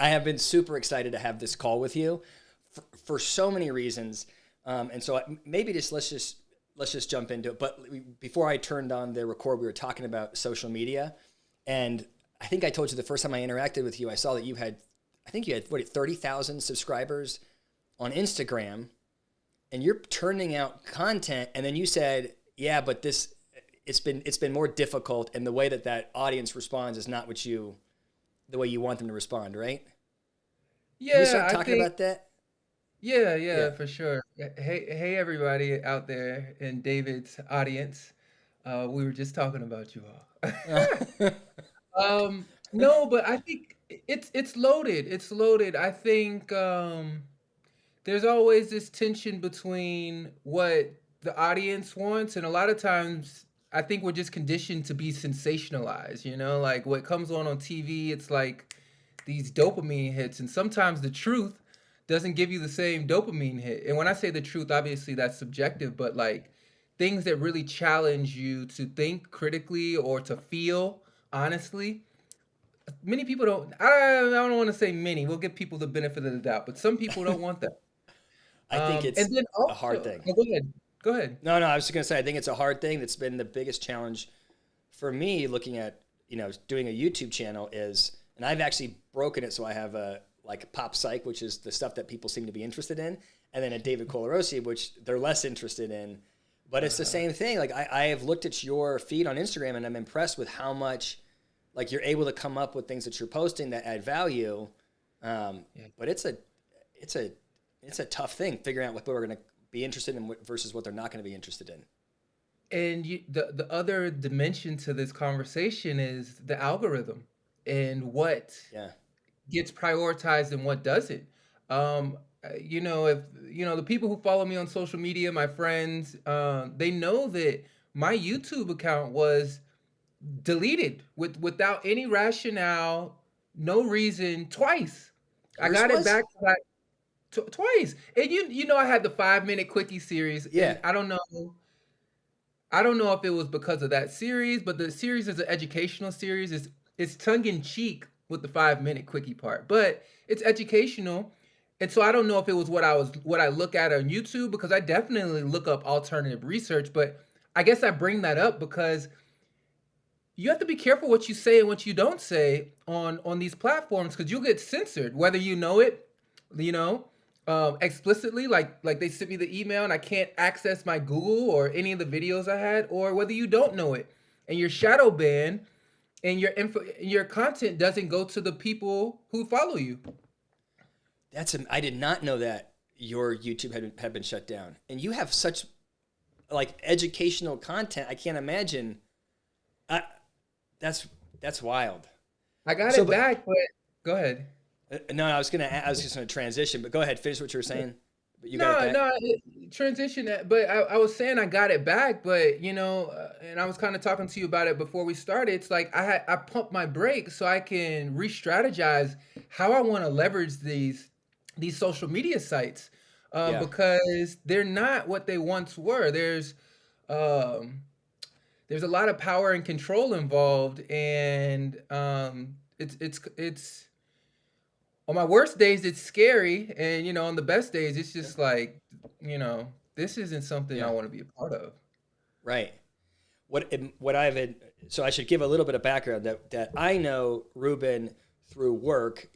I have been super excited to have this call with you for so many reasons. And so maybe let's just jump into it. But before I turned on the record, we were talking about social media, and I think I told you the first time I interacted with you, I saw that you had 30,000 subscribers on Instagram, and you're turning out content. And then you said, yeah, but it's been more difficult, and the way that audience responds is not the way you want them to respond, right? Can you Yeah, start talking about that? yeah, Yeah. for sure. Hey, everybody out there in David's audience. We were just talking about you all. No, but I think it's loaded. It's loaded. I think there's always this tension between what the audience wants, and a lot of times I think we're just conditioned to be sensationalized. Like what comes on TV, it's like these dopamine hits, and sometimes the truth doesn't give you the same dopamine hit. And when I say the truth, obviously that's subjective, but like things that really challenge you to think critically or to feel honestly, many people don't. I don't want to say many. We'll give people the benefit of the doubt, but some people don't want that. I think it's And then a hard also, thing. oh, go ahead. Go ahead. No, I was just gonna say I think it's a hard thing. That's been the biggest challenge for me looking at doing a YouTube channel is, and I've actually broken it so I have a like pop psych, which is the stuff that people seem to be interested in, and then a David Colarosi, which they're less interested in. But it's the Uh, same thing. Like I have looked at your feed on Instagram, and I'm impressed with how much like you're able to come up with things that you're posting that add value. yeah. But it's a it's a tough thing figuring out what people are going to be interested in versus what they're not going to be interested in. And the other dimension to this conversation is the algorithm and what Yeah. gets prioritized and what doesn't. If the people who follow me on social media, my friends, they know that my YouTube account was deleted without any rationale, no reason, twice. I Yours got it was? back like twice, and I had the 5 minute quickie series, and Yeah. I don't know if it was because of that series, but the series is an educational series. It's tongue in cheek with the 5 minute quickie part, but it's educational. And so I don't know if it was what I look at on YouTube, because I definitely look up alternative research, but I guess I bring that up because you have to be careful what you say and what you don't say on these platforms, because you'll get censored whether you know it, you know, explicitly, like they sent me the email and I can't access my Google or any of the videos I had, or whether you don't know it and you're shadow banned and your content doesn't go to the people who follow you. I did not know that your YouTube had been shut down. And you have such like educational content. I can't imagine. I, that's that's wild. I got So, it but back, but go ahead. no, I was just gonna transition. But go ahead, finish what you were saying. But you got it No, back. no, transition. But I was saying I got it back, but and I was kind of talking to you about it before we started. It's like I pumped my brakes so I can re-strategize how I want to leverage these social media sites, Yeah, because they're not what they once were. Um, there's a lot of power and control involved, and it's on my worst days it's scary, and on the best days it's just like, this isn't something I yeah, want to be a part of. right. What I've had, so I should give a little bit of background that I know Reuben through work.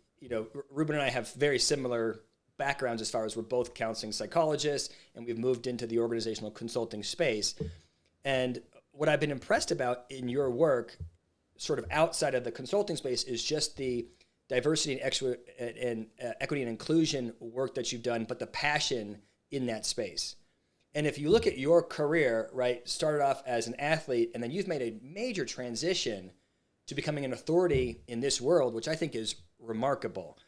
Reuben and I have very similar backgrounds as far as we're both counseling psychologists, and we've moved into the organizational consulting space. And what I've been impressed about in your work, sort of outside of the consulting space, is just the diversity and equity and inclusion work that you've done, but the passion in that space. And if you look at your career, right, started off as an athlete, and then you've made a major transition to becoming an authority in this world, which I think is remarkable.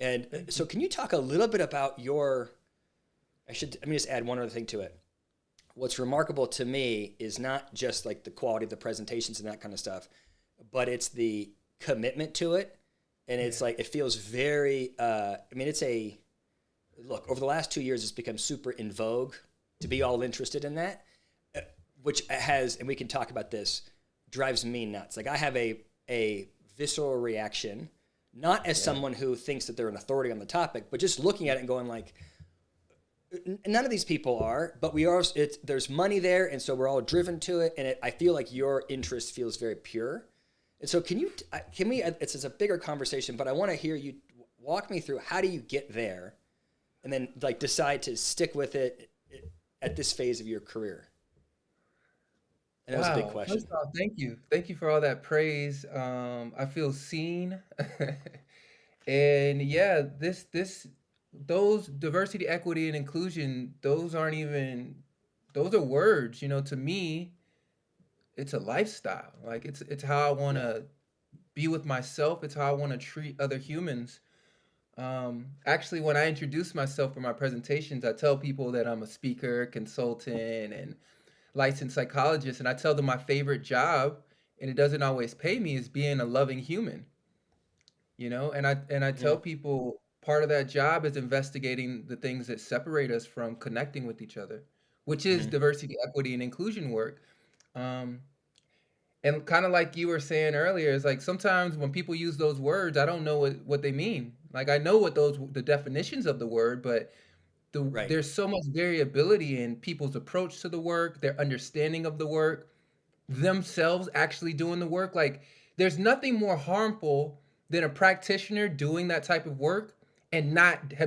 And Thank so, you. can you talk a little bit about your? Let me just add one other thing to it. What's remarkable to me is not just like the quality of the presentations and that kind of stuff, but it's the commitment to it. And it's Yeah. like, it feels very, it's a, look, over the last 2 years, it's become super in vogue to be all interested in that, uh, which has, and we can talk about this, drives me nuts. Like I have a visceral reaction not as Yeah. someone who thinks that they're an authority on the topic, but just looking at it and going like, none of these people are, but we are. There's money there, and so we're all driven to it. And I feel like your interest feels very pure. And so, can we? It's a bigger conversation, but I want to hear you walk me through how do you get there, and then like decide to stick with it at this phase of your career. And that was a big Wow. question. First off, thank you. Thank you for all that praise. I feel seen. And yeah, those diversity, equity, and inclusion, those are words, to me, it's a lifestyle. Like it's how I want Yeah. to be with myself. It's how I want to treat other humans. Actually, when I introduce myself for my presentations, I tell people that I'm a speaker, consultant, and licensed psychologist, and I tell them my favorite job, and it doesn't always pay me, is being a loving human. And I tell Mhm. people part of that job is investigating the things that separate us from connecting with each other, which is Mhm. diversity, equity, and inclusion work. Um, and kind of like you were saying earlier, is like sometimes when people use those words, I don't know what they mean. Like I know what the definitions of the word, but Right. there's so much variability in people's approach to the work, their understanding of the work, themselves actually doing the work. Like there's nothing more harmful than a practitioner doing that type of work and not Yeah.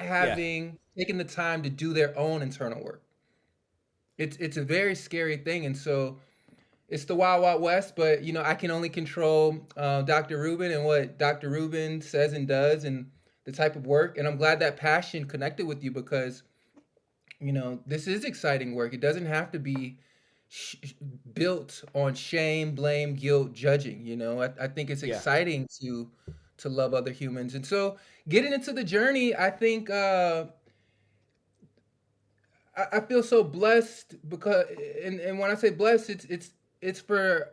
having taken the time to do their own internal work. It's a very scary thing, and so it's the wild wild west. But I can only control Dr. Rubin and what Dr. Rubin says and does, and the type of work. And I'm glad that passion connected with you because this is exciting work. It doesn't have to be sh- sh- built on shame, blame, guilt, judging. I think it's Yeah. exciting to love other humans. And so getting into the journey, I think I feel so blessed because, and when I say blessed, it's for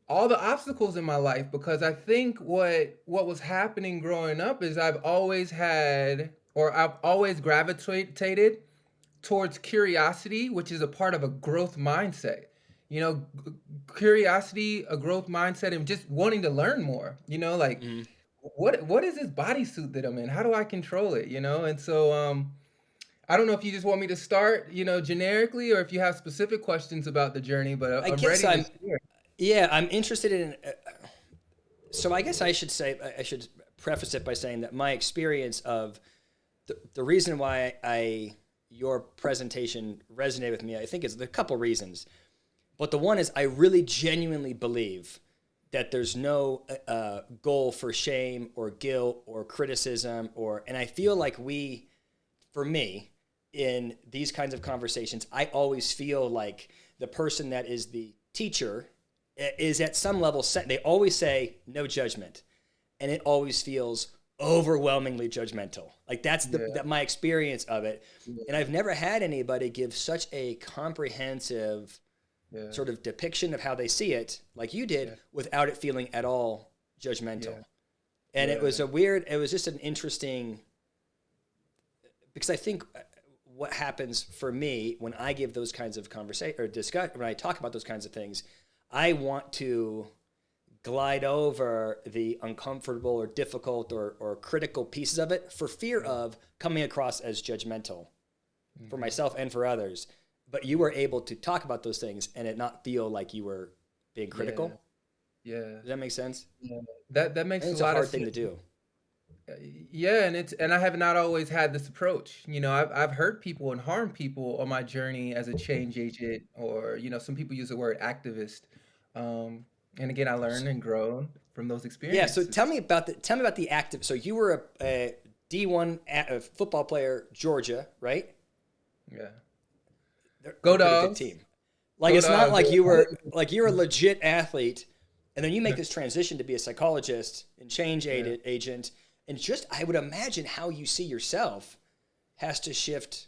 all the obstacles in my life because I think what was happening growing up is I've always gravitated towards curiosity, which is a part of a growth mindset. Curiosity, a growth mindset, and just wanting to learn more. Like Mhm. what is this bodysuit that I'm in? How do I control it? And so I don't know if you just want me to start, generically, or if you have specific questions about the journey, but I I'm guess ready to I'm. share. Yeah, I'm interested in. So I guess I should say I should preface it by saying that my experience of the reason why your presentation resonated with me, I think, is a couple reasons. But the one is I really genuinely believe that there's no goal for shame or guilt or criticism and I feel like for me, in these kinds of conversations, I always feel like the person that is the teacher is at some level set. They always say no judgment, and it always feels overwhelmingly judgmental. Like that's Yeah, my experience of it, and yeah, I've never had anybody give such a comprehensive yeah, sort of depiction of how they see it, like you did, yeah, without it feeling at all yeah, judgmental. And it was yeah, it was just an interesting, because I think what happens for me when I give those kinds of conversation or discuss when I talk about those kinds of things, I want to glide over the uncomfortable or difficult or critical pieces of it for fear yeah. of coming across as judgmental for Hmm. myself and for others. But you were able to talk about those things and it not feel like you were being Yeah, critical. yeah, Does that make sense? yeah. That I think makes a it's a lot of hard thing sense. to do. Yeah, and I have not always had this approach. I've hurt people and harmed people on my journey as a change agent, or some people use the word activist. Um, and again, I learned and grown from those Yeah. So experiences. tell me about the active. So you were a D1 football player, Georgia, right? Yeah, They're go a pretty good dogs, team. Like go it's not dogs. like you were like you're a legit athlete, and then you make this transition to be a psychologist and change Yeah, agent, and just I would imagine how you see yourself has to shift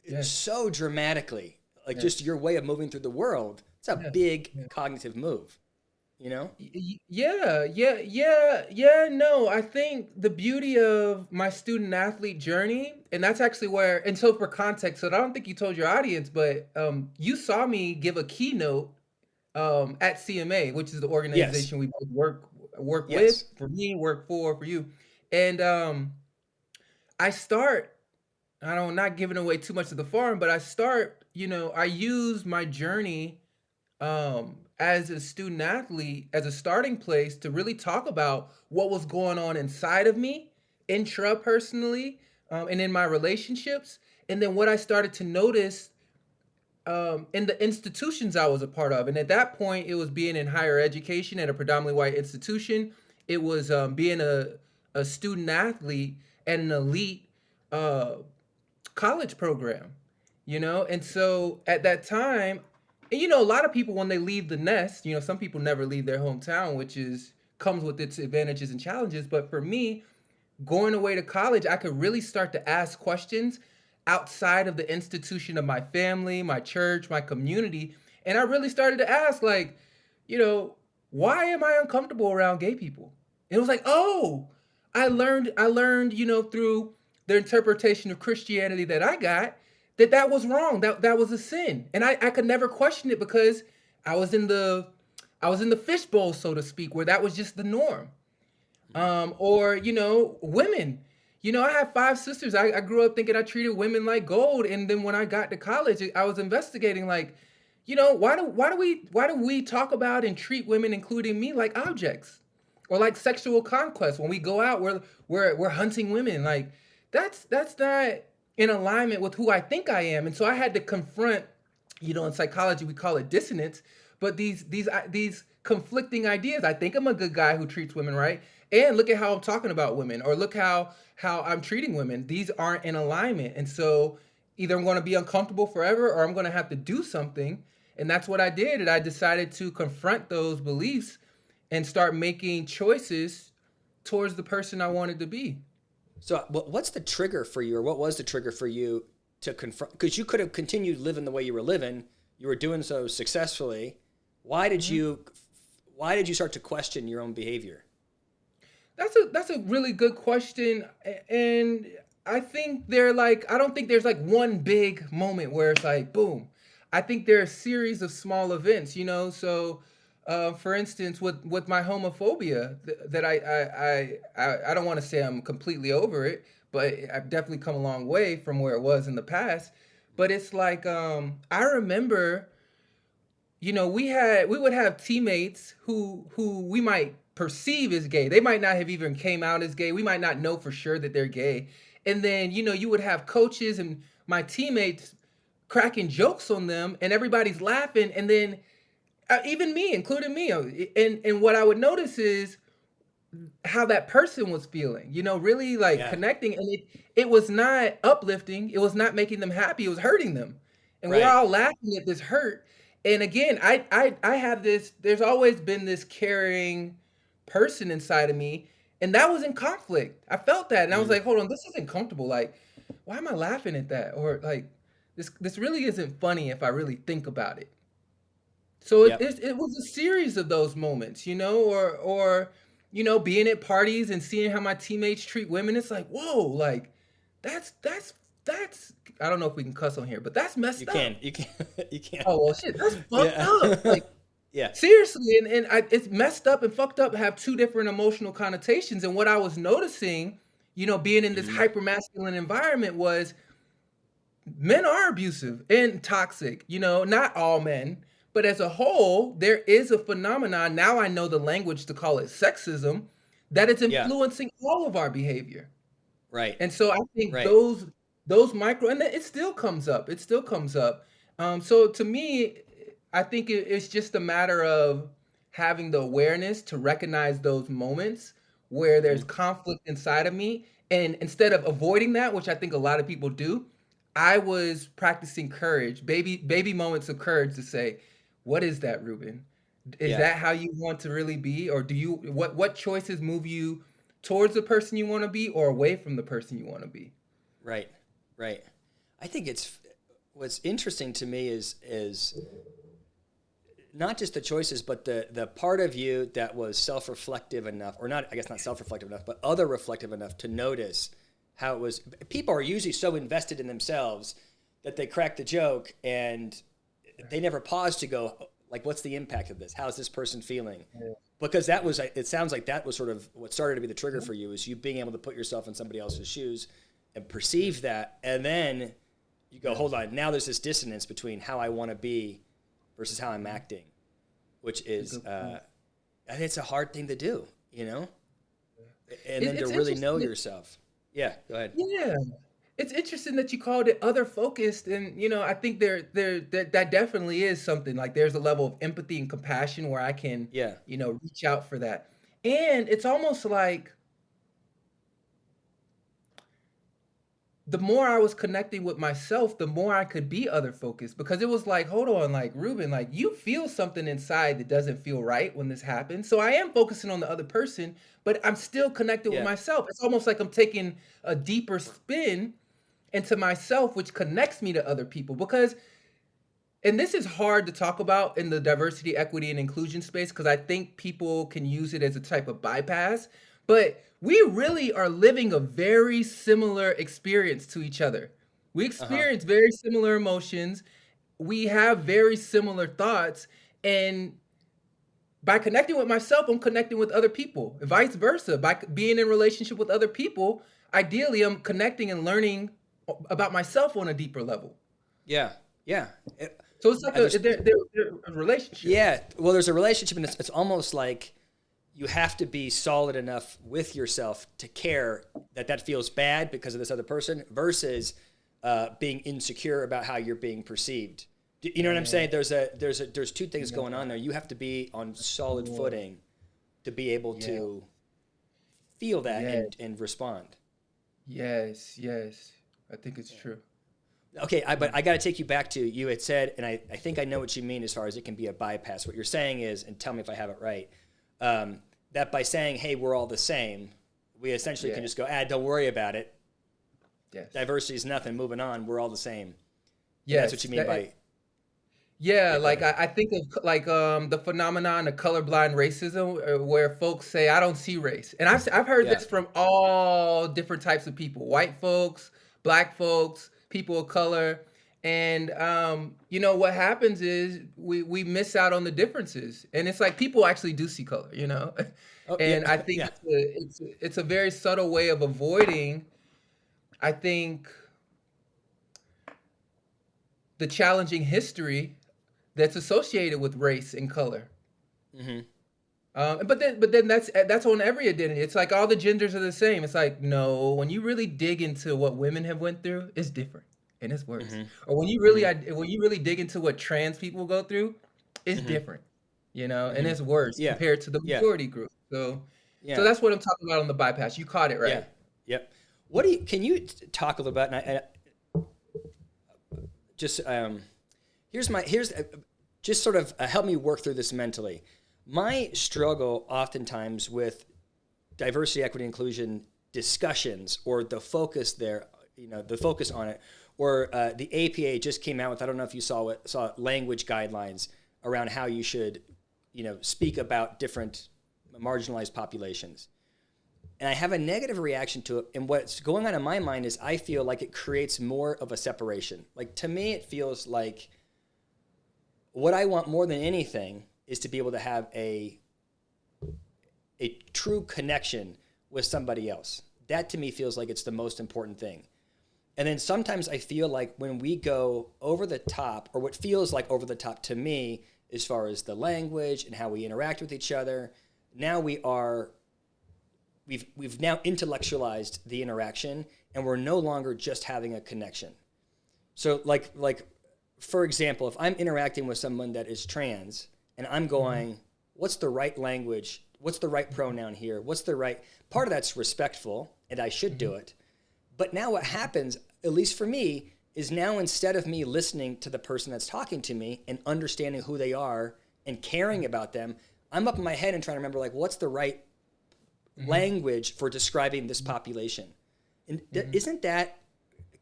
yes, so dramatically. Like just yes, your way of moving through the world. It's a yeah. big Yeah. cognitive move, you know? Yeah, yeah, yeah, yeah. No, I think the beauty of my student athlete journey, and that's actually where, and so for context, so I don't think you told your audience, but you saw me give a keynote at CMA, which is the Yes. organization we both work work with, Yes. for me, work for you. And I start, I don't not giving away too much of the farm, but I start, I use my journey as a student athlete as a starting place to really talk about what was going on inside of me, intrapersonally, and in my relationships, and then what I started to notice in the institutions I was a part of. And at that point, it was being in higher education at a predominantly white institution. It was being a student athlete at an elite uh, college program, And so at that time, and a lot of people, when they leave the nest, some people never leave their hometown, which is comes with its advantages and challenges. But for me, going away to college, I could really start to ask questions outside of the institution of my family, my church, my community. And I really started to ask, like, you know, why am I uncomfortable around gay people? And it was like, oh, I learned, through the interpretation of Christianity that I got, that was wrong. That was a sin. And I could never question it because I was in the I was in the fishbowl, so to speak, where that was just the norm. Or women. I have five sisters. I grew up thinking I treated women like gold, and then when I got to college, I was investigating, like, why do we talk about and treat women, including me, like objects, or like sexual conquest? When we go out, we're hunting women. Like, that's not in alignment with who I think I am. And so I had to confront, in psychology we call it dissonance, but these conflicting ideas. I think I'm a good guy who treats women right, and look at how I'm talking about women, or look how I'm treating women. These aren't in alignment. And so either I'm going to be uncomfortable forever, or I'm going to have to do something. And that's what I did. And I decided to confront those beliefs and start making choices towards the person I wanted to be. So what's the trigger for you, or what was the trigger for you to confront? Because you could have continued living the way you were living. You were doing so successfully. Why did you start to question your own behavior? That's a really good question, and I think I don't think there's like one big moment where it's like boom. I think there are a series of small events, So, for instance, with my homophobia, that I don't want to say I'm completely over it, but I've definitely come a long way from where it was in the past. But it's like I remember, we would have teammates who we might perceive as gay. They might not have even came out as gay. We might not know for sure that they're gay. And then, you would have coaches and my teammates cracking jokes on them, and everybody's laughing. And then even me, including me, and what I would notice is how that person was feeling, really like Yeah. connecting. And it was not uplifting. It was not making them happy. It was hurting them. And we're Right. all laughing at this hurt. And again, I have this, there's always been this caring person inside of me. And that was in conflict. I felt that. And I was Mm. like, hold on, this isn't comfortable. Like, why am I laughing at that? Or like, this really isn't funny if I really think about it. So it, Yep. it, it was a series of those moments, or being at parties and seeing how my teammates treat women. It's like, whoa, like that's I don't know if we can cuss on here, but that's You messed up. can. You can. You can. Oh well, shit, that's fucked up. Yeah. Like, Yeah. seriously, it's messed up and fucked up have two different emotional connotations. And what I was noticing, being in this Mhm. hyper masculine environment, was men are abusive and toxic. Not all men, but as a whole, there is a phenomenon. Now I know the language to call it sexism, that is Yeah. influencing all of our behavior. Right. And so I think Right. those micro, and it still comes up. It still comes up. So to me, I think it's just a matter of having the awareness to recognize those moments where there's Mhm. conflict inside of me, and instead of avoiding that, which I think a lot of people do, I was practicing courage, baby moments of courage, to say, "What is that, Ruben? Is Yeah. that how you want to really be, or do you what choices move you towards the person you want to be, or away from the person you want to be?" Right. Right. I think it's what's interesting to me is not just the choices, but the part of you that was self-reflective enough, or not, I guess not self-reflective enough, but other reflective enough to notice how it was. People are usually so invested in themselves that they crack the joke and they never pause to go, like, what's the impact of this? How's this person feeling? because that was, it sounds like that was sort of what started to be the trigger for you, is you being able to put yourself in somebody else's shoes and perceive that. And then you go, hold on, now there's this dissonance between how I want to be versus how I'm acting, which is, and it's a hard thing to do, you know? And then to really know yourself. Yeah, go ahead. Yeah. It's interesting that you called it other focused, and I think that definitely is something. Like, there's a level of empathy and compassion where I can, Yeah. reach out for that. And it's almost like the more I was connecting with myself, the more I could be other focused, because it was like, hold on, like, Ruben, like, you feel something inside that doesn't feel right when this happens. So I am focusing on the other person, but I'm still connected with Yeah. myself. It's almost like I'm taking a deeper spin into myself, which connects me to other people. Because, and this is hard to talk about in the diversity, equity, and inclusion space, because I think people can use it as a type of bypass, but we really are living a very similar experience to each other. We experience very similar emotions. We have very similar thoughts. And by connecting with myself, I'm connecting with other people, and vice versa. By being in relationship with other people, ideally, I'm connecting and learning about myself on a deeper level. Yeah. Yeah. So it's like they're a relationship. Yeah. Well, there's a relationship, and it's almost like you have to be solid enough with yourself to care that feels bad because of this other person versus being insecure about how you're being perceived. You know what I'm saying? There's two things going on there. You have to be on solid footing to be able to feel that and respond. Yes. I think it's true. Okay, but I got to take you back to, you had said, and I think I know what you mean as far as it can be a bypass. What you're saying is, and tell me if I have it right, that by saying, hey, we're all the same, we essentially can just go, don't worry about it. Yes. Diversity is nothing, moving on, we're all the same. Yes. That's what you mean by... Yeah, like I think of like the phenomenon of colorblind racism, where folks say, "I don't see race," and I've heard this from all different types of people: white folks, black folks, people of color, and what happens is we miss out on the differences, and it's like people actually do see color, and I think it's a very subtle way of avoiding, I think, the challenging history that's associated with race and color. But then that's on every identity. It's like all the genders are the same. It's like, no, when you really dig into what women have went through, it's different and it's worse. Or when you really dig into what trans people go through, it's different, and it's worse compared to the majority group. So that's what I'm talking about on the bypass. You caught it right. Yep. Can you talk a little bit? And just just sort of help me work through this mentally. My struggle oftentimes with diversity, equity, inclusion discussions, or the focus there, the focus on it, or the APA just came out with, I don't know if you saw language guidelines around how you should, speak about different marginalized populations. And I have a negative reaction to it. And what's going on in my mind is I feel like it creates more of a separation. Like, to me, it feels like what I want more than anything is to be able to have a true connection with somebody else. That to me feels like it's the most important thing. And then sometimes I feel like when we go over the top, or what feels like over the top to me, as far as the language and how we interact with each other, now we've now intellectualized the interaction, and we're no longer just having a connection. So like for example, if I'm interacting with someone that is trans and I'm going, what's the right language? What's the right pronoun here? What's the right part of that's respectful, and I should do it. But now what happens, at least for me, is now instead of me listening to the person that's talking to me and understanding who they are and caring about them, I'm up in my head and trying to remember, like, what's the right language for describing this population? And isn't that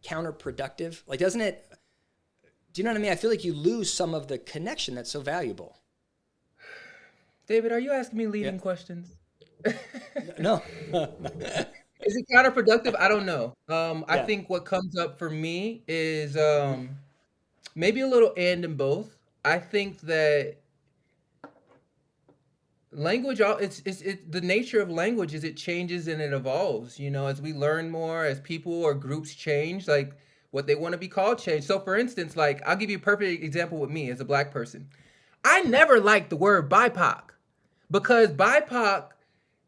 counterproductive? Like, doesn't it, do you know what I mean? I feel like you lose some of the connection that's so valuable. David, are you asking me leading questions? No. Is it counterproductive? I don't know. I think what comes up for me is maybe a little and in both. I think that language, the nature of language is it changes and it evolves, as we learn more, as people or groups change, like what they want to be called change. So for instance, like I'll give you a perfect example with me as a black person. I never liked the word BIPOC because BIPOC,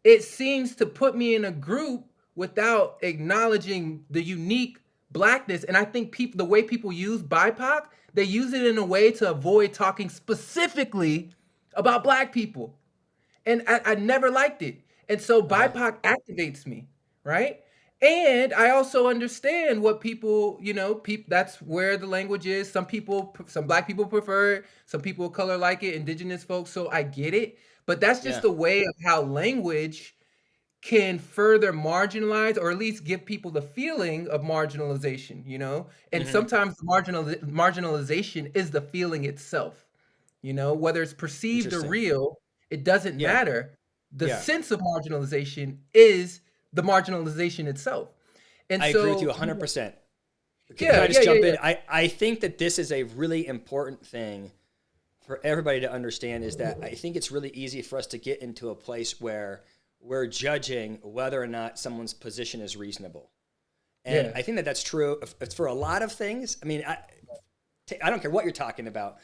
it seems to put me in a group without acknowledging the unique blackness. And I think the way people use BIPOC, they use it in a way to avoid talking specifically about black people. And I never liked it. And so Uh-huh. BIPOC activates me, right? And I also understand what people, that's where the language is. Some black people prefer it, some people of color like it, indigenous folks. So I get it. But that's just Yeah. the way of how language can further marginalize or at least give people the feeling of marginalization. And Hmm. sometimes the marginalization is the feeling itself, whether it's perceived or Interesting. real, it doesn't Yeah. matter. The Yeah. sense of marginalization is the marginalization itself. And I agree with you so, 100%. Can yeah, I yeah, just yeah, jump yeah. in? I think that this is a really important thing for everybody to understand is that I think it's really easy for us to get into a place where we're judging whether or not someone's position is reasonable. And Yeah. I think that that's true for a lot of things. I mean, I don't care what you're talking about.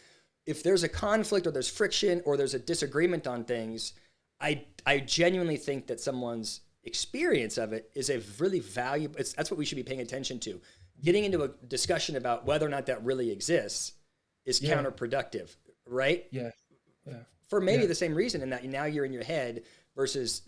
If there's a conflict or there's friction or there's a disagreement on things, I genuinely think that someone's experience of it is a really valuable. That's what we should be paying attention to. Getting into a discussion about whether or not that really exists is Yeah. counterproductive, right? Yeah. Yeah. For maybe Yeah. the same reason, in that now you're in your head versus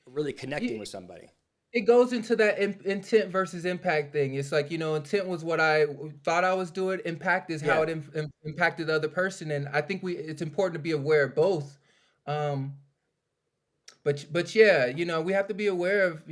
really connecting Yeah. with somebody. It goes into that intent versus impact thing. It's like, intent was what I thought I was doing. Impact is how Yeah. it impacted the other person. And I think it's important to be aware of both. Um, but yeah, we have to be aware of,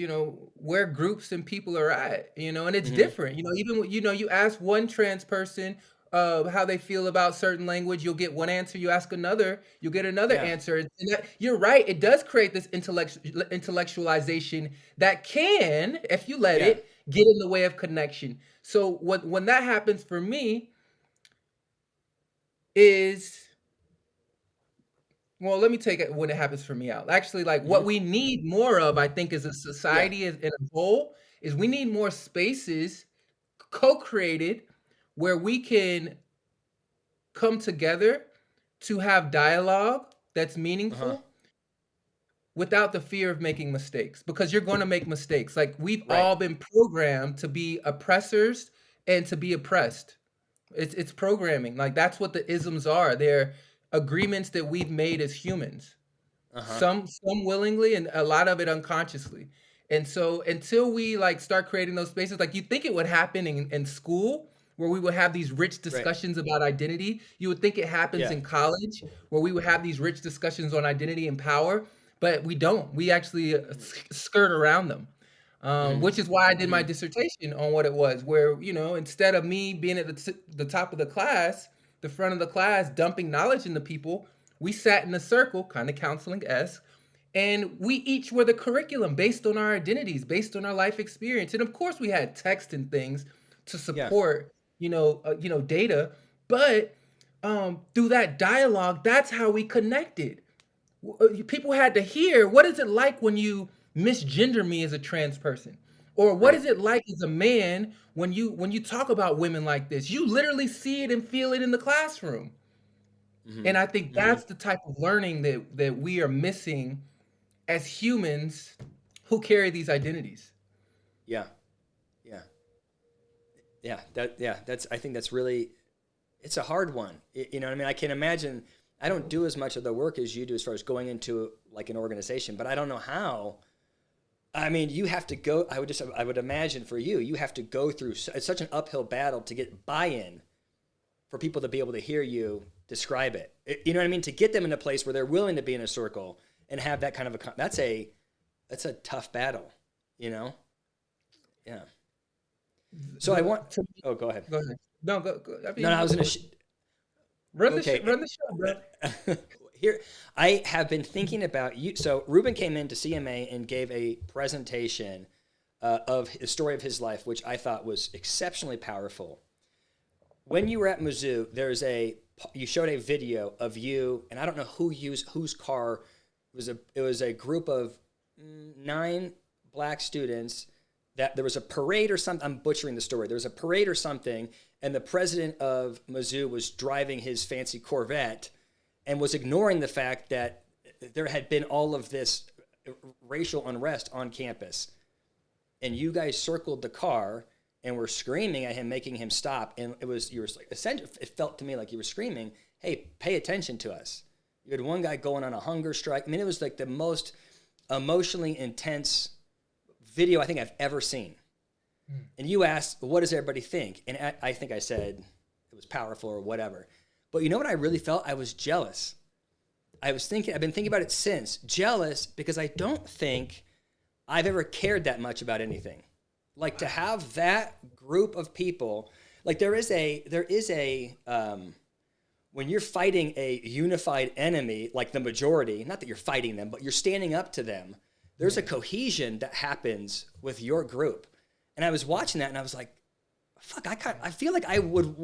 where groups and people are at, and it's Hmm. different. Even you ask one trans person how they feel about certain language, you'll get one answer. You ask another, you'll get another Yeah. answer. And you're right, it does create this intellectualization that can, if you let Yeah. it, get in the way of connection. So when that happens for me is, well, let me take it when it happens for me out. Actually, like Hmm. what we need more of, I think, as a Yeah. society as in a whole, is we need more spaces co-created where we can come together to have dialogue that's Uh-huh. meaningful without the fear of making mistakes. Because you're going to make mistakes. Like we've Right. all been programmed to be oppressors and to be oppressed. It's programming. Like that's what the isms are. They're agreements that we've made as humans. Uh-huh. Some willingly and a lot of it unconsciously. And so until we like start creating those spaces, like you think it would happen in school where we would have these rich Right. discussions about identity. You would think it happens Yeah. in college where we would have these rich discussions on identity and power, but we don't. We actually skirt around them. Hmm. Which is why I did my Hmm. dissertation on what it was, where, instead of me being at the top of the class, the front of the class, dumping knowledge into people, we sat in a circle, kind of counseling-esque, and we each were the curriculum based on our identities, based on our life experience. And of course, we had text and things to Yeah. support, data, but through that dialogue, that's how we connected. People had to hear, what is it like when you misgender me as a trans person, or what Right. is it like as a man when you talk about women like this? You literally see it and feel it in the classroom. Hmm. And I think Hmm. that's the type of learning that we are missing as humans who carry these identities. Yeah. Yeah. Yeah. That's, I think that's really, it's a hard one. You know what I mean? I can imagine, I don't do as much of the work as you do as far as going into like an organization, but I don't know how. I mean, you have to go, I would imagine for you, you have to go through, it's such an uphill battle to get buy-in for people to be able to hear you describe it. You know what I mean? To get them in a place where they're willing to be in a circle and have that kind of that's a tough battle, you know? Yeah. So I want, To me, oh, go ahead. go ahead. No, go. I No, no, I mean, was going okay. run the show, bro. Here, I have been thinking about you. So Reuben came into CMA and gave a presentation of the story of his life, which I thought was exceptionally powerful. When you were at Mizzou, you showed a video of you, and I don't know whose car it was a group of 9 black students that there was a parade or something. I'm butchering the story. There was a parade or something, and the president of Mizzou was driving his fancy Corvette and was ignoring the fact that there had been all of this racial unrest on campus. And you guys circled the car and were screaming at him, making him stop. And you were like, essentially, it felt to me like you were screaming, "Hey, pay attention to us." You had one guy going on a hunger strike. I mean, it was like the most emotionally intense video I think I've ever seen. And you asked, "What does everybody think?" And I think I said it was powerful or whatever. But you know what I really felt? I was jealous. I've been thinking about it since. Jealous because I don't think I've ever cared that much about anything. Like to have that group of people, like there is a when you're fighting a unified enemy, like the majority, not that you're fighting them, but you're standing up to them, there's a cohesion that happens with your group. And I was watching that and I was like, fuck, I feel like I would,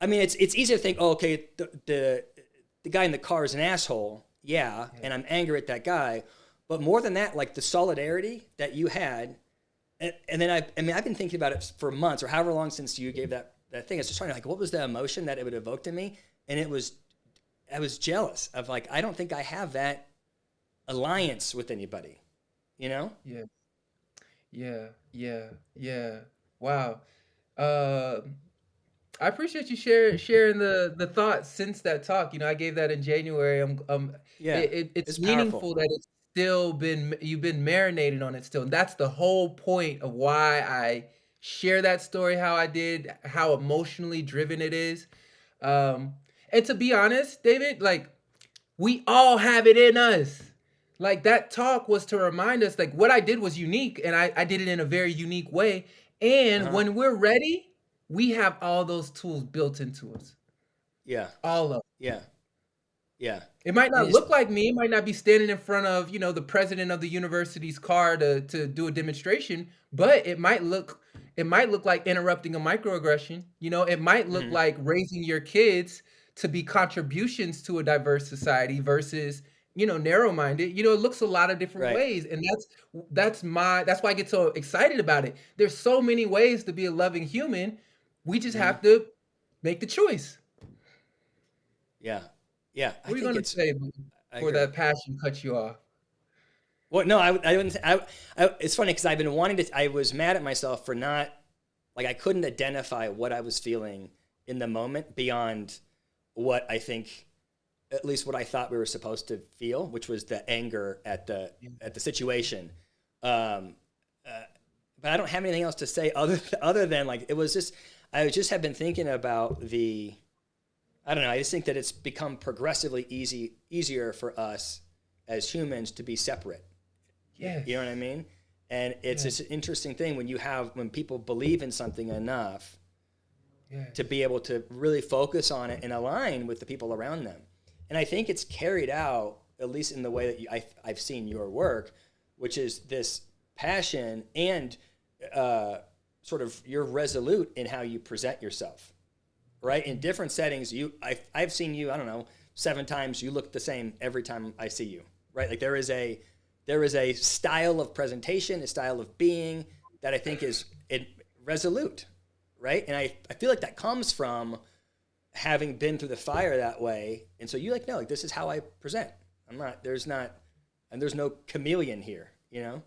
I mean, it's easy to think, oh, okay, the guy in the car is an asshole. Yeah. And I'm angry at that guy. But more than that, like the solidarity that you had, and then I've been thinking about it for months or however long since you gave that thing. I was just trying to like, what was the emotion that it would evoke in me? And I was jealous of like, I don't think I have that alliance with anybody, you know? Yeah. Yeah. Yeah. Yeah. Wow. Uh, I appreciate you sharing the thoughts since that talk. I gave that in January. Yeah. It's It's powerful. meaningful that it's still you've been marinated on it still. And that's the whole point of why I share that story how I did, how emotionally driven it is. Um, and to be honest, David, like we all have it in us. Like that talk was to remind us, like what I did was unique and I did it in a very unique way. And Uh-huh. when we're ready, we have all those tools built into us. Yeah. All of them. Yeah. Yeah. It might And not look like me. It might not be standing in front of, the president of the university's car to do a demonstration, but it might look like interrupting a microaggression. It might look mhm. like raising your kids to be contributions to a diverse society versus, narrow-minded. It looks a lot of different Right. ways. And that's why I get so excited about it. There's so many ways to be a loving human. We just hmm have to make the choice. Yeah. Yeah. I What are you think gonna say I before agree. that passion cuts you off? Well, no, I wouldn't. It's funny because I've been wanting to. I was mad at myself for not, like, I couldn't identify what I was feeling in the moment beyond what I think, at least what I thought we were supposed to feel, which was the anger at the situation. Um, uh, but I don't have anything else to say other than like it was just. I just have been thinking about the. I don't know. I just think that it's become progressively easier for us as humans to be separate. Yes. You know what I mean? And it's Yes. this interesting thing when people believe in something enough to Yes. be able to really focus on it and align with the people around them. And I think it's carried out, at least in the way that I've seen your work, which is this passion and sort of you're resolute in how you present yourself, right? In different settings, I've seen you, I don't know, 7 times. You look the same every time I see you, right? Like there is a style of presentation, a style of being that I think is resolute, right? And I feel like that comes from having been through the fire that way. And so you like, no, like this is how I present. There's no chameleon here, you know?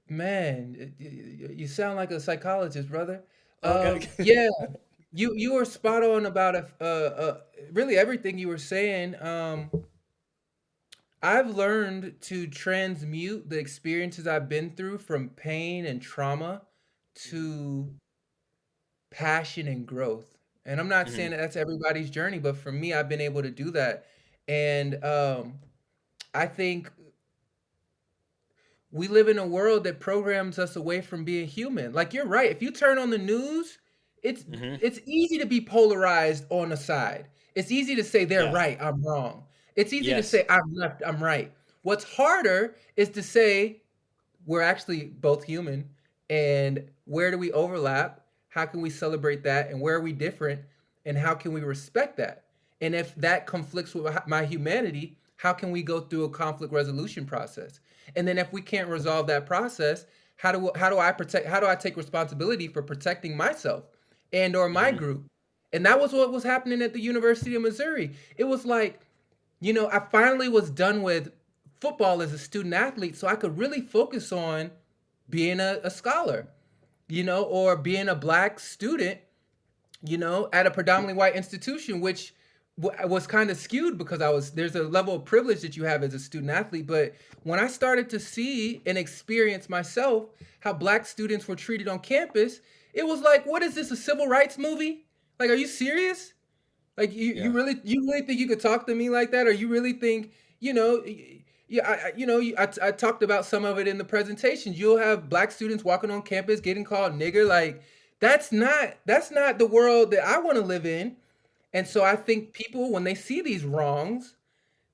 Man, you sound like a psychologist, brother. Okay. Yeah, you were spot on about really everything you were saying. I've learned to transmute the experiences I've been through from pain and trauma to passion and growth. And I'm not hmm saying that that's everybody's journey, but for me, I've been able to do that. And I think we live in a world that programs us away from being human. Like you're right. If you turn on the news, it's hmm it's easy to be polarized on a side. It's easy to say they're Yeah. right, I'm wrong. It's easy to Yes. say I'm left, I'm right. What's harder is to say we're actually both human and where do we overlap? How can we celebrate that? And where are we different? And how can we respect that? And if that conflicts with my humanity, how can we go through a conflict resolution process? And then if we can't resolve that process, how do I take responsibility for protecting myself and or my Hmm. group? And that was what was happening at the University of Missouri. It was like, I finally was done with football as a student athlete, so I could really focus on being a scholar, or being a black student, at a predominantly white institution, which was kind of skewed because there's a level of privilege that you have as a student athlete. But when I started to see and experience myself how black students were treated on campus, it was like, what is this, a civil rights movie? Like, are you serious? Like, Yeah. you really think you could talk to me like that? Or you really think, yeah, I talked about some of it in the presentations. You'll have black students walking on campus getting called nigger. Like, that's not the world that I want to live in. And so I think people, when they see these wrongs,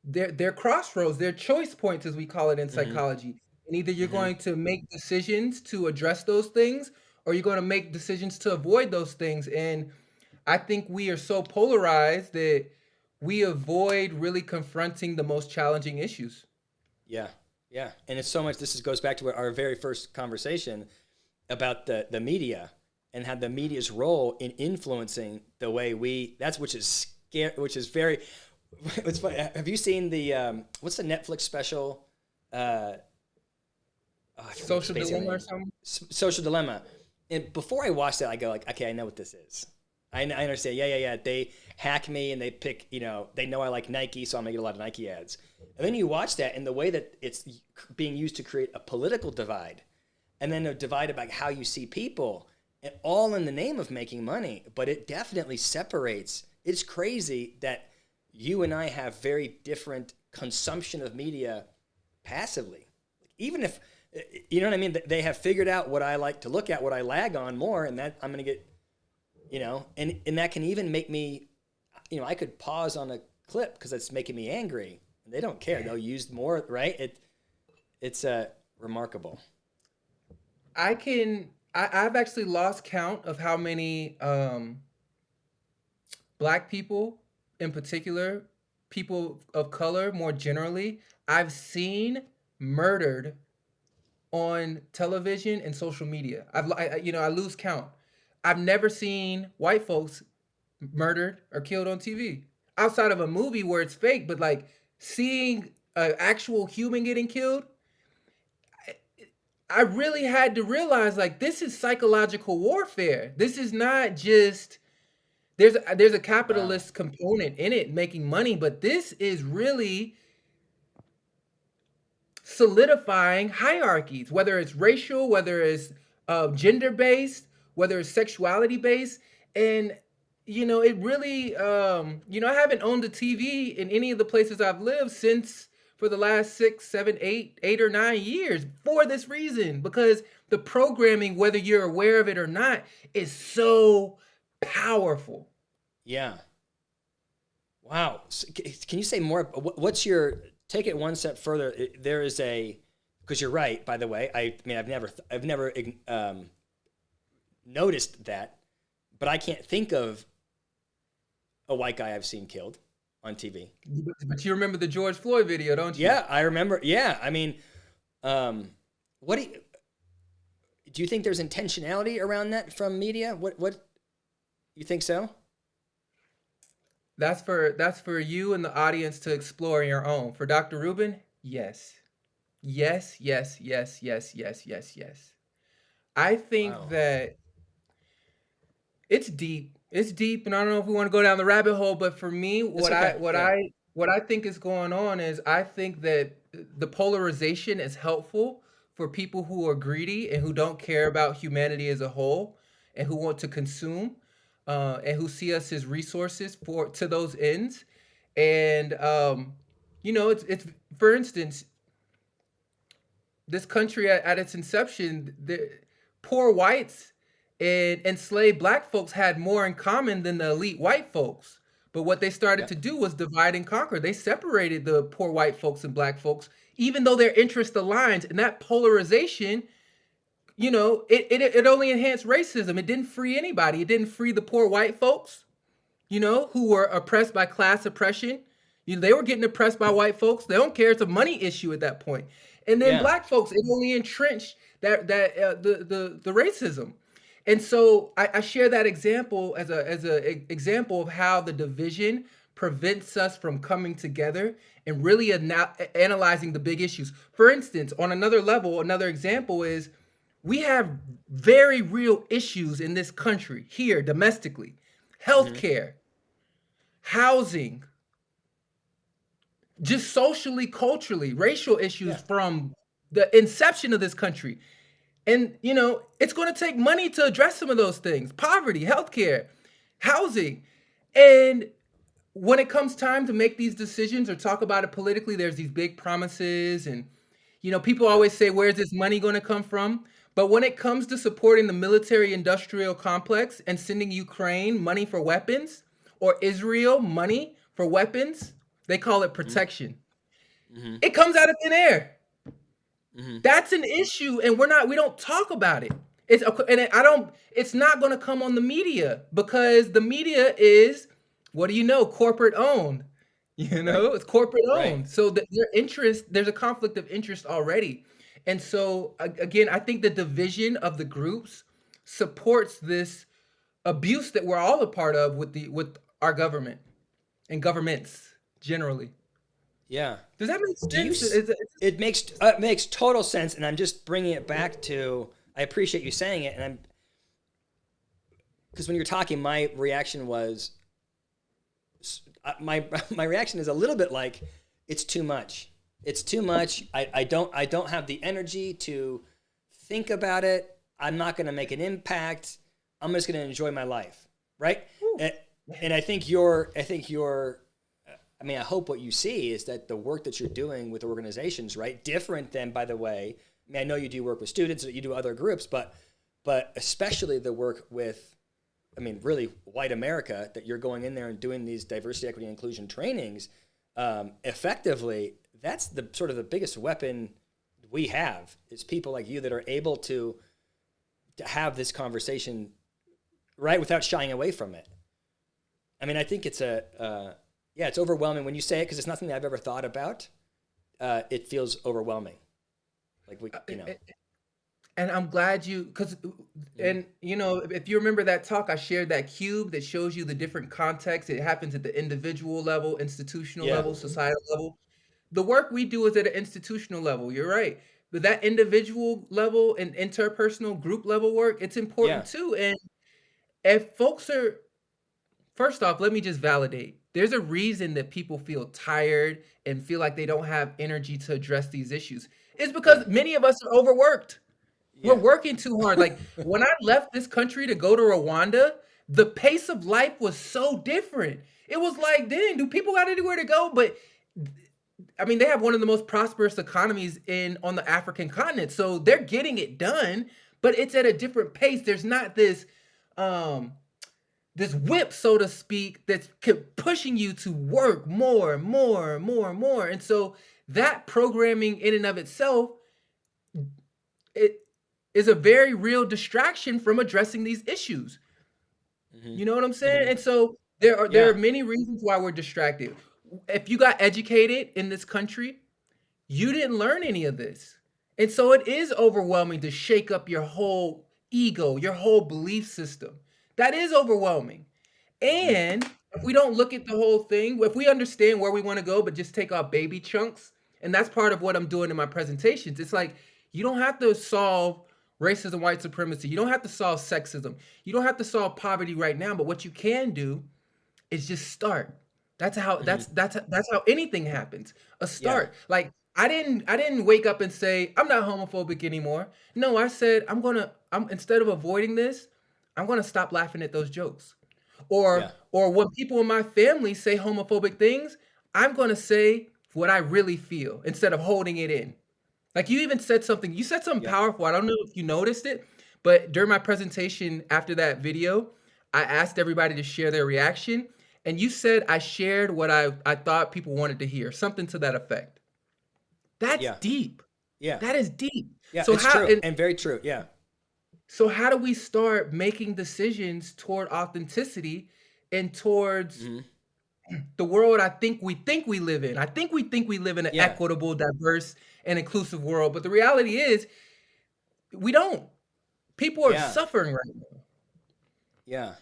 they're crossroads, they're choice points, as we call it in Hmm. psychology. And either you're Hmm. going to make decisions to address those things, or you're going to make decisions to avoid those things. And I think we are so polarized that we avoid really confronting the most challenging issues. Yeah. Yeah. And it's so much. Goes back to our very first conversation about the media and how the media's role in influencing the way which is scary, which is very. It's funny. Have you seen what's the Netflix special? I forget the Social spacing dilemma or name. something? Social Dilemma. And before I watched it, I go like, okay, I know what this is. I understand. Yeah, yeah, yeah. They hack me and they pick, they know I like Nike, so I'm gonna get a lot of Nike ads. And then you watch that and the way that it's being used to create a political divide, and then a divide about how you see people, and all in the name of making money. But it definitely separates. It's crazy that you and I have very different consumption of media passively. Even if you know what I mean, they have figured out what I like to look at, what I lag on more, and that I'm going to get, and that can even make me, I could pause on a clip because it's making me angry, and they don't care. They'll use more, right? It's remarkable. I've actually lost count of how many black people in particular, people of color more generally, I've seen murdered on television and social media. I lose count. I've never seen white folks murdered or killed on TV outside of a movie where it's fake, but like seeing an actual human getting killed, I really had to realize like this is psychological warfare. This is not just there's a Wow. capitalist component in it making money, but this is really solidifying hierarchies, whether it's racial, whether it's gender based, whether it's sexuality based. And it really I haven't owned a TV in any of the places I've lived since for the last 6 7 8 8 or 9 years for this reason, because the programming, whether you're aware of it or not, is so powerful. Yeah. Wow. Can you say more? What's your take it one step further? There is because you're right. By the way, I mean I've never noticed that, but I can't think of a white guy I've seen killed on TV. But you remember the George Floyd video, don't you? Yeah, I remember. Yeah, I mean, um, what do you think? There's intentionality around that from media? What you think so? That's for you and the audience to explore your own. For Dr. Rubin, yes. Yes, yes, yes, yes, yes, yes, yes. I think Wow. that it's deep. It's deep, and I don't know if we want to go down the rabbit hole, but for me, It's what I okay. what Yeah. I what I think is going on is I think that the polarization is helpful for people who are greedy and who don't care about humanity as a whole and who want to consume and who see us as resources for to those ends. And it's for instance, this country at its inception, the poor whites and enslaved black folks had more in common than the elite white folks. But what they started Yep. to do was divide and conquer. They separated the poor white folks and black folks, even though their interest aligns. And that polarization, it only enhanced racism. It didn't free anybody. It didn't free the poor white folks, who were oppressed by class oppression, They were getting oppressed by white folks. They don't care. It's a money issue at that point. And then Yeah. black folks, it only entrenched the racism. And so I share that example as a example of how the division prevents us from coming together and really analyzing the big issues. For instance, on another level, another example is we have very real issues in this country here domestically: Mm-hmm. healthcare, housing, just socially, culturally, racial issues Yeah. from the inception of this country. And it's going to take money to address some of those things: poverty, healthcare, housing. And when it comes time to make these decisions or talk about it politically, there's these big promises, and people Yeah. always say, where's this money going to come from? But when it comes to supporting the military industrial complex and sending Ukraine money for weapons, or Israel money for weapons, they call it Mm-hmm. protection. Mm-hmm. It comes out of thin air. Mm-hmm. That's an issue, and we don't talk about it. It's not going to come on the media, because the media is, what do you know, corporate owned. Right. It's corporate Right. owned. So their interest, there's a conflict of interest already. And so again, I think the division of the groups supports this abuse that we're all a part of with our government and governments generally. Yeah. Does that make Do you? sense? It makes total sense, and I'm just bringing it back to. I appreciate you saying it, and I'm because when you're talking, my reaction was my reaction is a little bit like it's too much. It's too much. I don't have the energy to think about it. I'm not going to make an impact. I'm just going to enjoy my life, right? And, and I hope what you see is that the work that you're doing with organizations, right, different than, by the way, I know you do work with students, you do other groups, but especially the work with, really white America, that you're going in there and doing these diversity, equity, and inclusion trainings effectively. That's the sort of the biggest weapon we have, is people like you that are able to have this conversation, right, without shying away from it. I think it's it's overwhelming when you say it, because it's nothing that I've ever thought about. It feels overwhelming. Like And I'm glad Mm-hmm. if you remember that talk, I shared that cube that shows you the different contexts. It happens at the individual level, institutional Yeah. level, societal level. The work we do is at an institutional level. You're right. But that individual level and interpersonal group level work, it's Yeah. important too. And if folks are, first off, let me just validate. There's a reason that people feel tired and feel like they don't have energy to address these issues. It's Yeah. because many of us are overworked. We're Yeah. working too hard. Like when I left this country to go to Rwanda, the pace of life was so different. It was like, dang, do people got anywhere to go? But they have one of the most prosperous economies on the African continent, so they're getting it done, but it's at a different pace. There's not um this whip, so to speak, that's pushing you to work more and more and more and more. And so that programming in and of itself, it is a very real distraction from addressing these issues. Mm-hmm. You know what I'm saying? Mm-hmm. And so there are Yeah. many reasons why we're distracted. If you got educated in this country, you didn't learn any of this. And so it is overwhelming to shake up your whole ego, your whole belief system. That is overwhelming. Mm-hmm. And if we don't look at the whole thing, if we understand where we want to go, but just take off baby chunks, and that's part of what I'm doing in my presentations, it's like you don't have to solve racism, white supremacy. You don't have to solve sexism. You don't have to solve poverty right now, but what you can do is just start. That's how Mm-hmm. that's how anything happens. A Yeah. start. Like I didn't wake up and say I'm not homophobic anymore. No, I said I'm instead of avoiding this, I'm gonna stop laughing at those jokes. Yeah. Or when people in my family say homophobic things, I'm gonna say what I really feel instead of holding it in. Like you said something Yeah. powerful. I don't know if you noticed it, but during my presentation after that video, I asked everybody to share their reaction. And you said I shared what I thought people wanted to hear, something to that effect. That's Yeah. deep. Yeah. That is deep. Yeah. So It's true and very true. Yeah. how do we start making decisions toward authenticity and towards Mm-hmm. the world I think we live in. I think we live in an Yeah. equitable, diverse, and inclusive world, but the reality is we don't. People are Yeah. suffering right now. Yeah.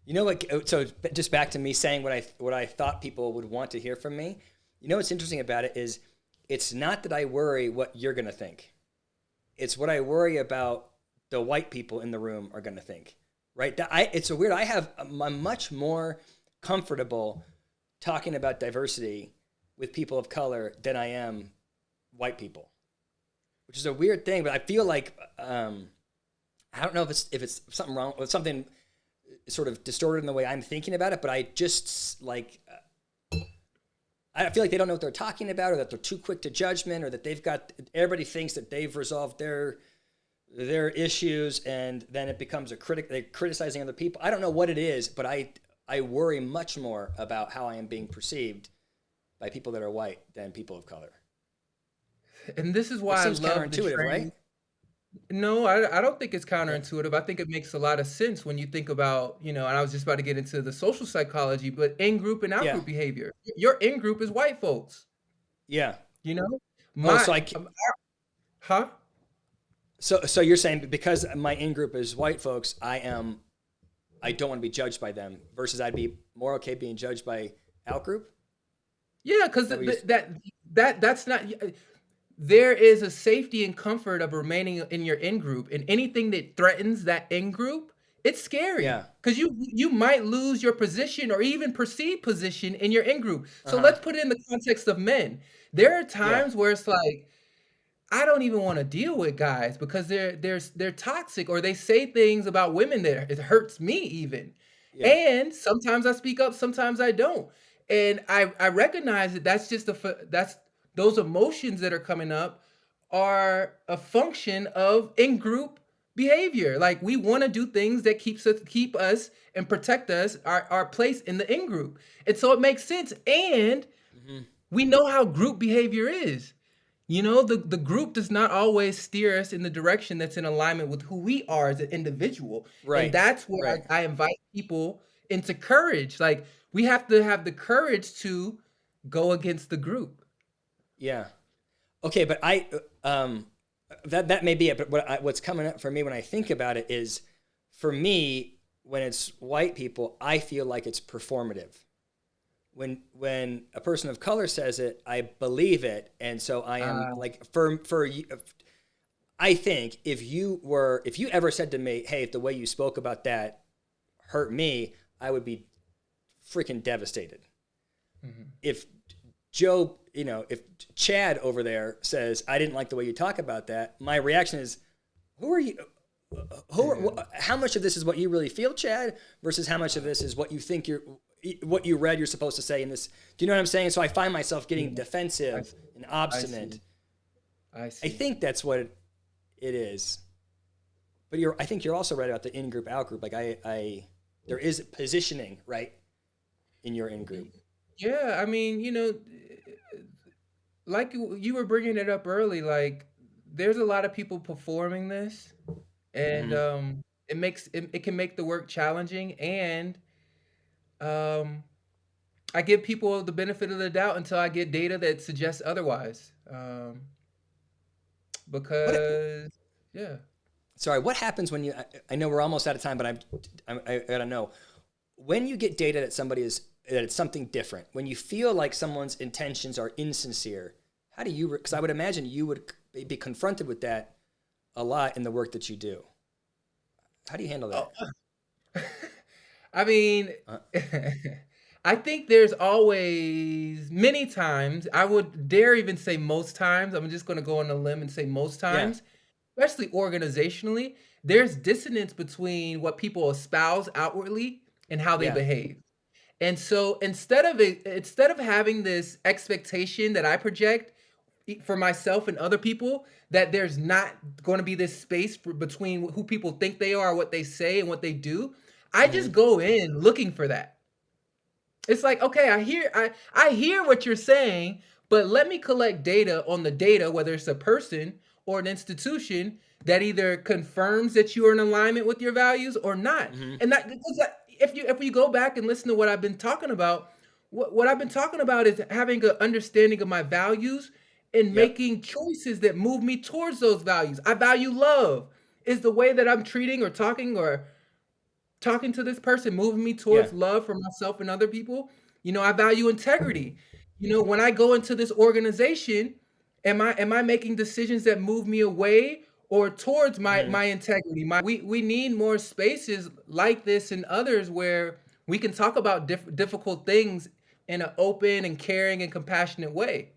You know what? So just back to me saying what I thought people would want to hear from me. You know what's interesting about it is it's not that I worry what you're gonna think. It's what I worry about the white people in the room are gonna think. Right? It's a weird. I'm much more comfortable talking about diversity with people of color than I am white people, which is a weird thing. But I feel like I don't know if it's something wrong with something sort of distorted in the way I'm thinking about it, but I just like I feel like they don't know what they're talking about, or that they're too quick to judgment, or that everybody thinks that they've resolved their issues, and then it becomes they're criticizing other people. I don't know what it is, but I worry much more about how I am being perceived by people that are white than people of color. And this is Which why I seems love the counterintuitive, training. right? No, I don't think it's Yeah. counterintuitive. I think it makes a lot of sense when you think about, and I was just about to get into the social psychology, but in-group and Yeah. out-group behavior. Your in-group is white folks, Yeah. you know? Oh, My, so huh? so you're saying because my in group is white folks, I don't want to be judged by them versus I'd be more okay being judged by out group? Yeah, because That what you, that's not. There is a safety and comfort of remaining in your in group, and anything that threatens that in group, it's scary yeah. because you might lose your position or even perceived position in your in group. So Uh-huh. let's put it in the context of men. There are Yeah. times where it's like I don't even want to deal with guys because they're toxic, or they say things about women that it hurts me even. Yeah. And sometimes I speak up, sometimes I don't. And I recognize that that's just that's those emotions that are coming up are a function of in-group behavior. Like we want to do things that keep us and protect us, our place in the in-group. And so it makes sense. And Hmm. we know how group behavior is. The group does not always steer us in the direction that's in alignment with who we are as an individual. And Right. that's where Right. I invite people into courage. Like we have to have the courage to go against the group. Yeah. Okay, but that may be it. But what's coming up for me when I think about it is, for me, when it's white people, I feel like it's performative. When a person of color says it, I believe it, and so I am Uh, like for you. I think if you ever said to me, "Hey, if the way you spoke about that hurt me," I would be freaking devastated. mhm. If Joe, if Chad over there says, "I didn't like the way you talk about that," my reaction is, "Who are you? How much of this is what you really feel, Chad, versus how much of this is what you read you're supposed to say in this?" Do you know what I'm saying? So I find myself getting Yeah, I defensive see. and I obstinate. see. I I see. think that's what it is. But I think you're also right about the in group, out group. Like there is positioning right in your in group. Yeah, I mean, like you were bringing it up early, like there's a lot of people performing this, and Hmm. it can make the work challenging, and um I give people the benefit of the doubt until I get data that suggests otherwise. What? Because yeah. Sorry. What happens when you? I know we're almost out of time, but I gotta know when you get data that it's something different. When you feel like someone's intentions are insincere, how do you? Because I would imagine you would be confronted with that a lot in the work that you do. How do you handle Oh, that? I mean, Uh, I think there's always many times, I would dare even say most times, I'm just going to go on a limb and say most yeah. times, especially organizationally, there's dissonance between what people espouse outwardly and how they Yeah. behave. And so instead of having this expectation that I project for myself and other people, that there's not going to be this space between who people think they are, what they say, and what they do, I just Hmm. go in looking for that. It's like, okay, I hear what you're saying, but let me collect data on the data, whether it's a person or an institution that either confirms that you are in alignment with your values or not. Hmm. And that because if you go back and listen to what I've been talking about, what I've been talking about is having an understanding of my values and Yep. making choices that move me towards those values. I value love. Is the way that I'm treating or talking to this person moving me Yeah. towards love for myself and other people? I value integrity. When I go into this organization, am I making decisions that move me away or towards my Hmm. my integrity? We need more spaces like this and others where we can talk about difficult things in an open and caring and compassionate way.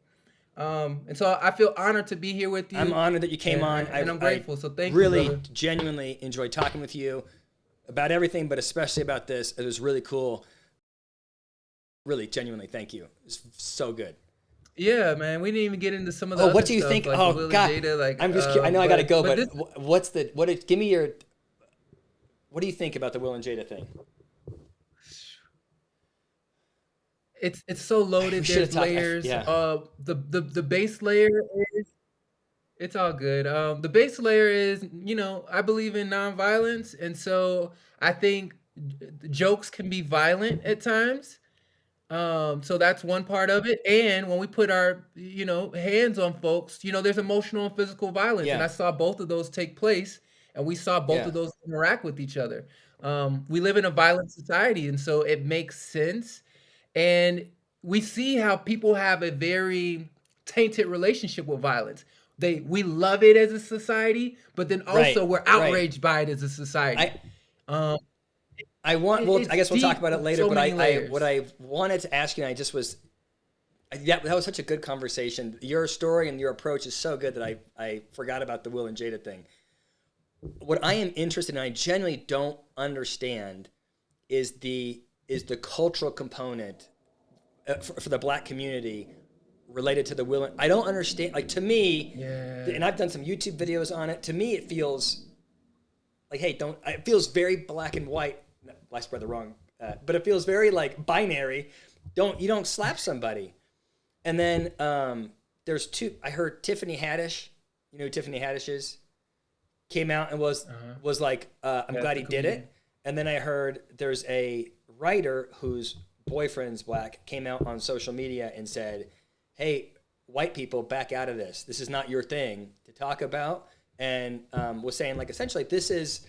And so I feel honored to be here with I'm you, honored that you came and, on. and I'm I grateful. So thank you, really brother. genuinely enjoyed talking with you about everything, but especially about this. It was really cool. Really, genuinely, thank you. It's so good. Yeah, man. We didn't even get into some of the Oh, what other do you stuff think? like the Oh Will and God, Jada, like I'm just. I know I got to go, but but this what's the what? Give me your. What do you think about the Will and Jada thing? it's so We loaded. should have There's talked. layers. Yeah, The base layer is it's all good. The base layer is, I believe in nonviolence, and so I think jokes can be violent at times. So that's one part of it. And when we put our, hands on folks, there's emotional and physical violence. And yeah, I saw both of those take place, and we saw both yeah. of those interact with each other. We live in a violent society, and so it makes sense. And we see how people have a very tainted relationship with violence. We love it as a society, but then Right, also we're right. outraged by it as a society. I Um, I want. Well, I it's guess we'll talk deep about it with later. so But many what layers. I wanted to ask you, and I just was. Yeah, that was such a good conversation. Your story and your approach is so good that I forgot about the Will and Jada thing. What I am interested in, I genuinely don't understand, is the cultural component for the Black community related to the will. I don't understand. Like, to me, Yeah. and I've done some YouTube videos on it. To me, it feels like, hey, don't. It feels very black and white. No, I spread the wrong, but it feels very like binary. You don't slap somebody. And then there's two. I heard Tiffany Haddish. You know who Tiffany Haddish is? Came out and was Uh-huh. was like, I'm That's glad the he did comedian. it. And then I heard there's a writer whose boyfriend's black, came out on social media and said, "Hey, white people, back out of this. This is not your thing to talk about." And was saying, like, essentially, this is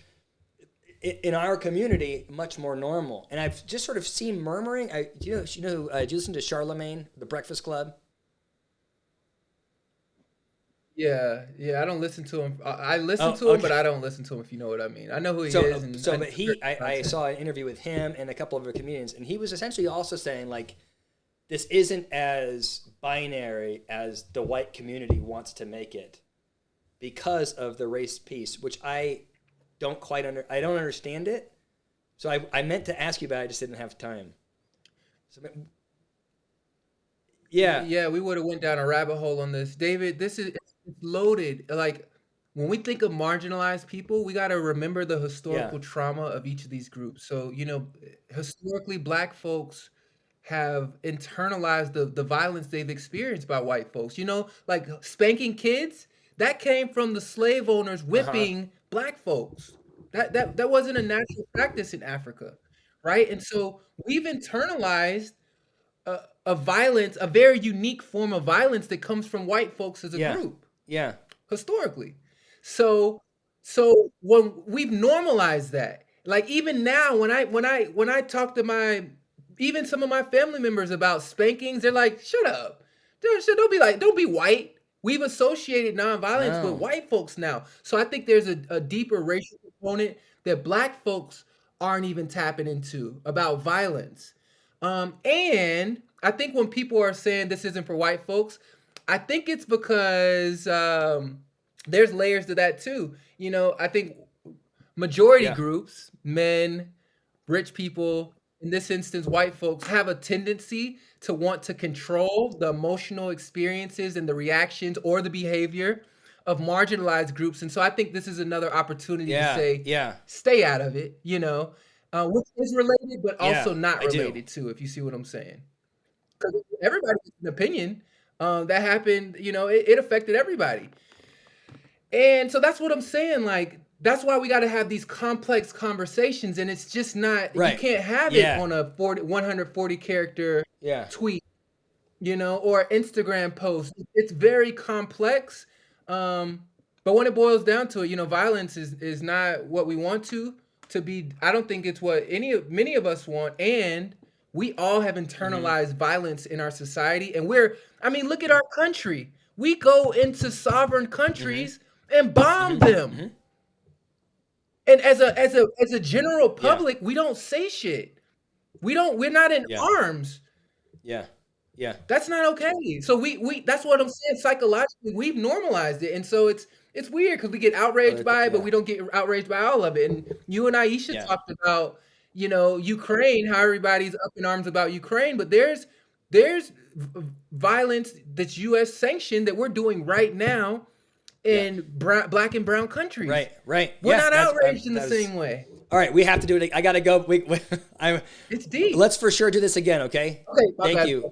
in our community much more normal. And I've just sort of seen murmuring. Do you listen to Charlemagne, The Breakfast Club? Yeah, yeah. I don't listen to him. I listen Oh, to him, okay. but I don't listen to him. If you know what I mean. I know who he is, So, and so, I know but certain I content. saw an interview with him and a couple of other comedians, and he was essentially also saying, like, this isn't as binary as the white community wants to make it because of the race piece, which I don't understand it. So I meant to ask you about it, I just didn't have time. So, yeah, Yeah, we would have went down a rabbit hole on this, David. This is it's loaded. Like when we think of marginalized people, we got to remember the yeah, historical trauma of each of these groups. So historically, Black folks have internalized the violence they've experienced by white folks. Like spanking kids, that came from the slave owners uh huh, whipping Black folks. That wasn't a natural practice in Africa, right? And so we've internalized a violence, a very unique form of violence that comes from white folks as a yeah, group yeah, historically. So so when we've normalized that, like even now when I talk to my even some of my family members about spankings, they're like, "Shut up. Don't be like, don't be white." We've associated nonviolence with no, white folks now. So I think there's a deeper racial component that Black folks aren't even tapping into about violence. And I think when people are saying this isn't for white folks, I think it's because there's layers to that too. I think majority yeah, groups, men, rich people, in this instance, white folks, have a tendency to want to control the emotional experiences and the reactions or the behavior of marginalized groups. And so I think this is another opportunity to yeah, say, yeah, stay out of it, which is related, but yeah. also not I do. related too, if you see what I'm saying. Because everybody has an opinion that happened, it affected everybody. And so that's what I'm saying. Like, that's why we got to have these complex conversations, and it's just not, Right. you can't have Yeah. it on a 140 character Yeah. tweet, or Instagram post. It's very complex. But when it boils down to it, violence is not what we want to be. I don't think it's what many of us want. And we all have internalized violence in our society. And look at our country. We go into sovereign countries and bomb them. And as a general public, we don't say shit. We're not in arms. Yeah. Yeah. That's not okay. So we that's what I'm saying. Psychologically, we've normalized it. And so it's weird because we get outraged by it, but we don't get outraged by all of it. And you and Aisha talked about, Ukraine, how everybody's up in arms about Ukraine, but there's violence that's US sanctioned that we're doing right now in black and brown countries. Right. We're not outraged in the same way. All right, we have to do it. I gotta go. It's deep. Let's for sure do this again. Okay. Okay. Thank you.